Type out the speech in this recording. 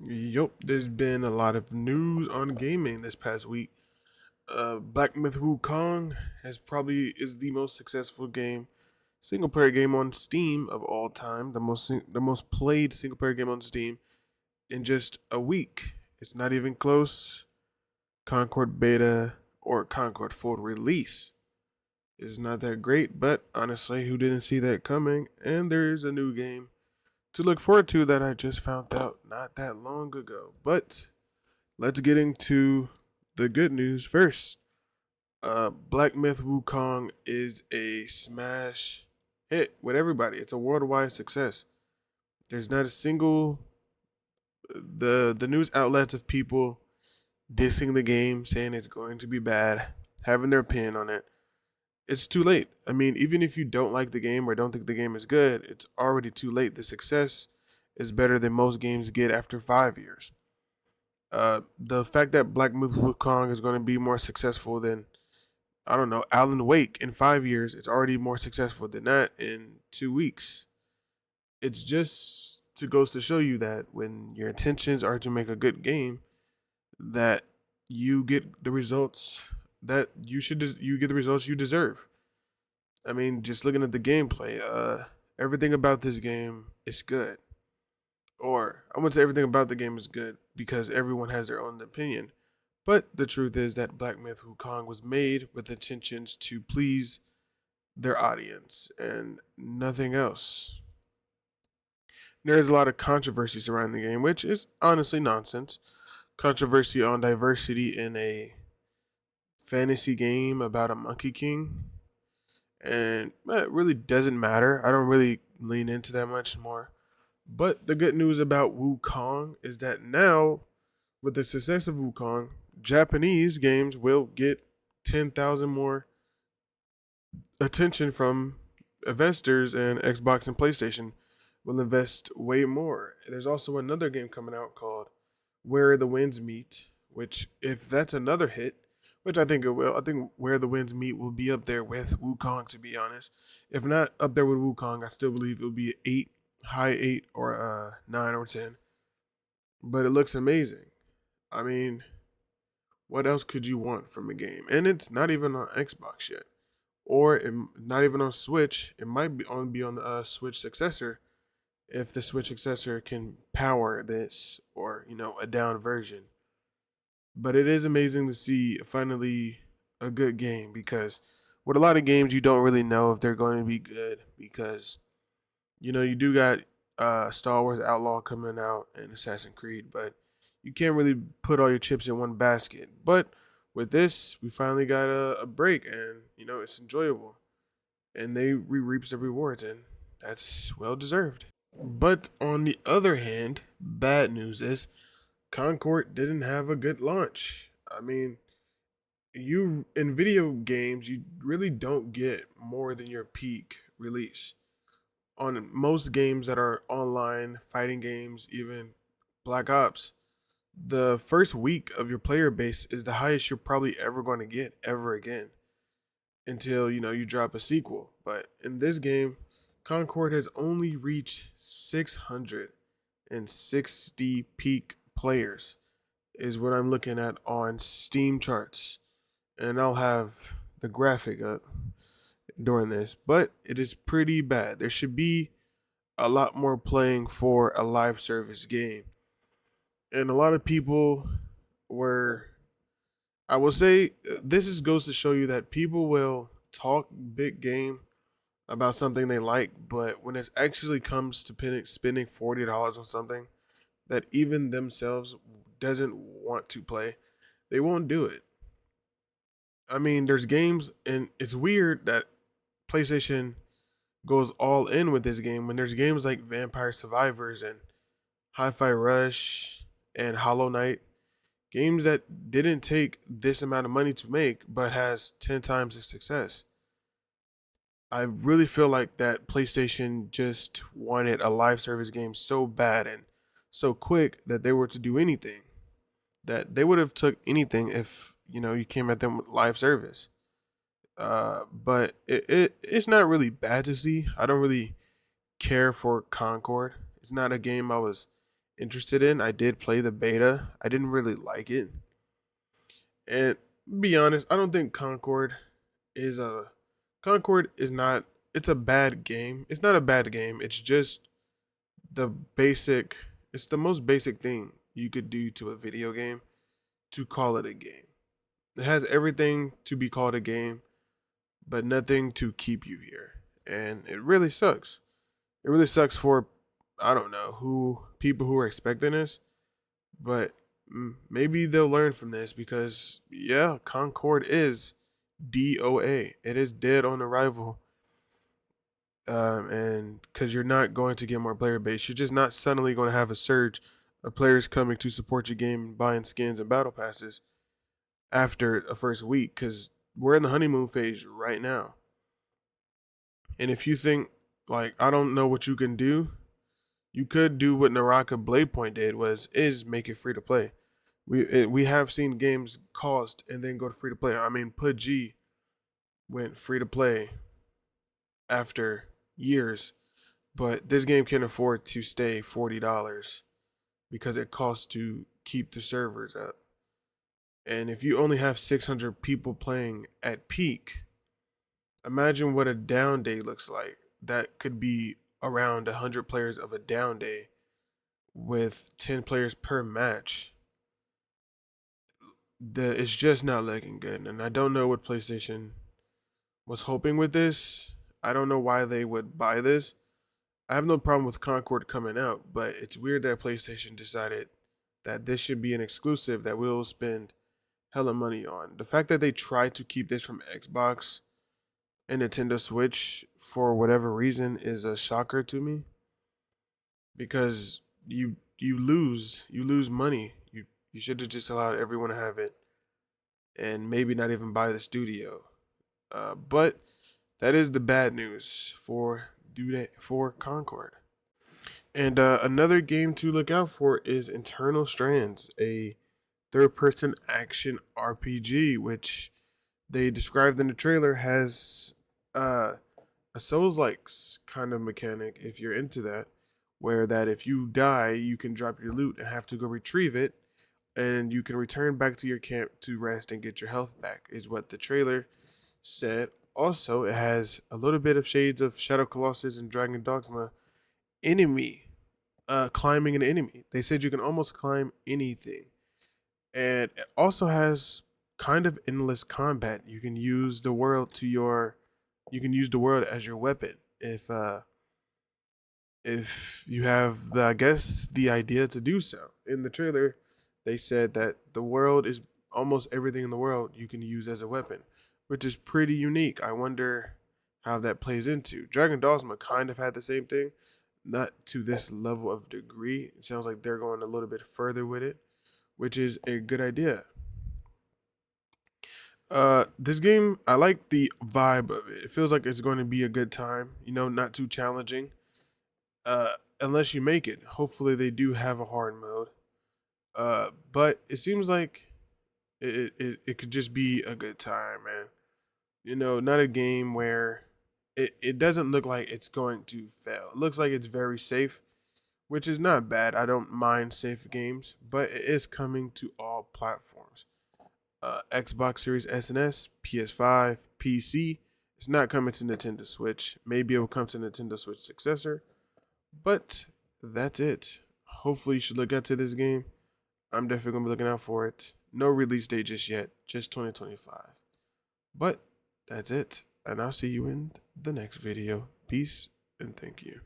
Yup, there's been a lot of news on gaming this past week. Black Myth Wukong has probably is the most successful game, single player game on Steam of all time. The most played single player game on Steam in just a week. It's not even close. Concord beta or Concord full release is not that great, but honestly, who didn't see that coming? And there's a new game to look forward to that I just found out not that long ago. But let's get into the good news first. Black Myth Wukong is a smash hit with everybody. It's a worldwide success. There's not a single the news outlets of people dissing the game, saying it's going to be bad, having their opinion on it. It's too late. I mean, even if you don't like the game or don't think the game is good, it's already too late. The success is better than most games get after 5 years. The fact that Black Myth Wukong is going to be more successful than I don't know Alan Wake in 5 years, it's already more successful than that in 2 weeks. It's just to goes to show you that when your intentions are to make a good game, that you get the results that you get the results you deserve. I mean, just looking at the gameplay, everything about this game is good. Or I wouldn't say everything about the game is good because everyone has their own opinion. But the truth is that Black Myth Wukong was made with intentions to please their audience and nothing else. There's a lot of controversy surrounding the game, which is honestly nonsense. Controversy on diversity in a fantasy game about a Monkey King. And it really doesn't matter. I don't really lean into that much more. But the good news about Wukong is that now, with the success of Wukong, Japanese games will get 10,000 more attention from investors, and Xbox and PlayStation will invest way more. There's also another game coming out called Where the Winds Meet, which, if that's another hit, which I think it will, I think Where the Winds Meet will be up there with Wukong, to be honest. If not up there with Wukong, I still believe it'll be 8, high 8, or 9 or 10. But it looks amazing. I mean, what else could you want from a game? And it's not even on Xbox yet, or not even on Switch. It might be on the Switch successor if the Switch successor can power this, or a down version. But it is amazing to see finally a good game, because with a lot of games you don't really know if they're going to be good, because you do got Star Wars Outlaw coming out and Assassin's Creed, but you can't really put all your chips in one basket. But with this, we finally got a break, and it's enjoyable, and they reaps the rewards, and that's well deserved. But on the other hand, bad news is Concord didn't have a good launch. I mean, you in video games, you really don't get more than your peak release. On most games that are online, fighting games, even Black Ops, the first week of your player base is the highest you're probably ever going to get ever again, until you drop a sequel. But in this game, Concord has only reached 660 peak players, is what I'm looking at on Steam charts, and I'll have the graphic up during this. But it is pretty bad. There should be a lot more playing for a live service game, and a lot of people were. I will say this is goes to show you that people will talk big game about something they like, but when it actually comes to spending $40 on something that even themselves doesn't want to play, they won't do it. I mean, there's games, and it's weird that PlayStation goes all in with this game when there's games like Vampire Survivors and Hi-Fi Rush and Hollow Knight, games that didn't take this amount of money to make but has 10 times the success. I really feel like that PlayStation just wanted a live service game so bad and so quick that they were to do anything. That they would have took anything if you came at them with live service. But it's not really bad to see. I don't really care for Concord. It's not a game I was interested in. I did play the beta. I didn't really like it. And be honest, I don't think is a Concord is not it's a bad game. It's not a bad game. It's just the basic it's the most basic thing you could do to a video game to call it a game. It has everything to be called a game, but nothing to keep you here. And it really sucks. It really sucks for I don't know who people who are expecting this, but maybe they'll learn from this because yeah, Concord is DOA. It is dead on arrival. And because you're not going to get more player base, you're just not suddenly going to have a surge of players coming to support your game and buying skins and battle passes after a first week because we're in the honeymoon phase right now. And if you think like I don't know what you can do, you could do what Naraka Blade Point did is make it free to play. We have seen games cost and then go to free to play. I mean, PUBG went free to play after years, but this game can afford to stay $40 because it costs to keep the servers up. And if you only have 600 people playing at peak, imagine what a down day looks like. That could be around 100 players of a down day with 10 players per match. It's just not looking good. And I don't know what PlayStation was hoping with this. I don't know why they would buy this. I have no problem with Concord coming out, but it's weird that PlayStation decided that this should be an exclusive that we'll spend hella money on. The fact that they tried to keep this from Xbox and Nintendo Switch for whatever reason is a shocker to me because you lose money. You should have just allowed everyone to have it and maybe not even buy the studio. But that is the bad news for Concord. And another game to look out for is Internal Strands, a third-person action RPG, which they described in the trailer has a Souls-like kind of mechanic. If you're into that, where that if you die, you can drop your loot and have to go retrieve it, and you can return back to your camp to rest and get your health back. Is what the trailer said. Also, it has a little bit of shades of Shadow Colossus and Dragon Dogma enemy, climbing an enemy. They said you can almost climb anything, and it also has kind of endless combat. You can use the world as your weapon if you have I guess the idea to do so. In the trailer, they said that the world is almost everything in the world you can use as a weapon, which is pretty unique. I wonder how that plays into. Dragon Dogma kind of had the same thing, not to this level of degree. It sounds like they're going a little bit further with it, which is a good idea. This game, I like the vibe of it. It feels like it's going to be a good time. Not too challenging. Unless you make it. Hopefully, they do have a hard mode. But it seems like it could just be a good time, man. Not a game where it doesn't look like it's going to fail. It looks like it's very safe, which is not bad. I don't mind safe games, but it is coming to all platforms. Xbox Series S and S, PS5, PC. It's not coming to Nintendo Switch. Maybe it will come to Nintendo Switch successor, but that's it. Hopefully, you should look out to this game. I'm definitely gonna be looking out for it. No release date just yet, just 2025. But that's it, and I'll see you in the next video. Peace and thank you.